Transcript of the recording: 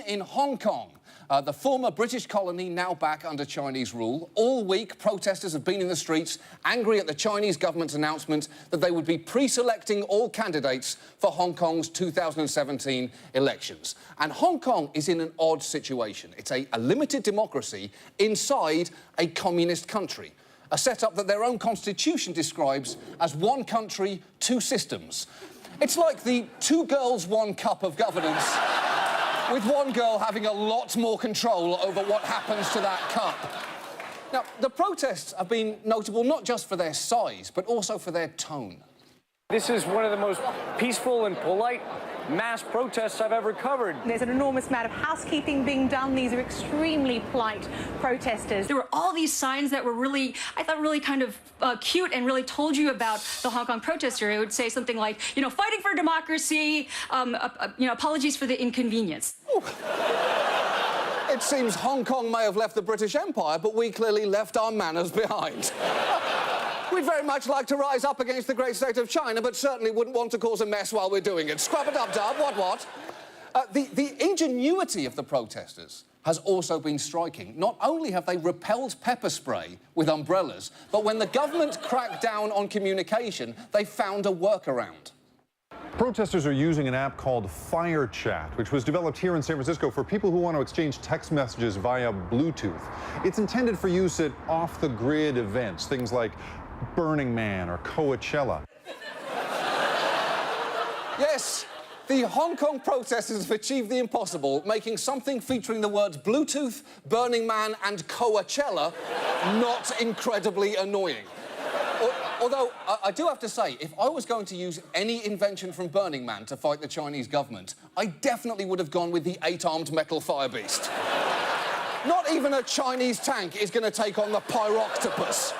In Hong Kong, the former British colony now back under Chinese rule. All week, protesters have been in the streets, angry at the Chinese government's announcement that they would be pre-selecting all candidates for Hong Kong's 2017 elections. And Hong Kong is in an odd situation. It's a limited democracy inside a communist country, a setup that their own constitution describes as one country, two systems. It's like the two girls, one cup of governance, with one girl having a lot more control over what happens to that cup. Now, the protests have been notable not just for their size, but also for their tone. This is one of the most peaceful and polite mass protests I've ever covered. There's an enormous amount of housekeeping being done. These are extremely polite protesters. There were all these signs that were really, I thought, really kind of cute and really told you about the Hong Kong protester. It would say something like, you know, fighting for democracy, you know, apologies for the inconvenience. Ooh. It seems Hong Kong may have left the British Empire, but we clearly left our manners behind. We'd very much like to rise up against the great state of China, but certainly wouldn't want to cause a mess while we're doing it. Scrub-a-dub-dub, what? The ingenuity of the protesters has also been striking. Not only have they repelled pepper spray with umbrellas, but when the government cracked down on communication, they found a workaround. Protesters are using an app called Fire Chat, which was developed here in San Francisco for people who want to exchange text messages via Bluetooth. It's intended for use at off-the-grid events, things like Burning Man or Coachella. Yes, the Hong Kong protesters have achieved the impossible, making something featuring the words Bluetooth, Burning Man and Coachella not incredibly annoying. Although, I do have to say, if I was going to use any invention from Burning Man to fight the Chinese government, I definitely would have gone with the 8-armed metal fire beast. Not even a Chinese tank is going to take on the pyroctopus.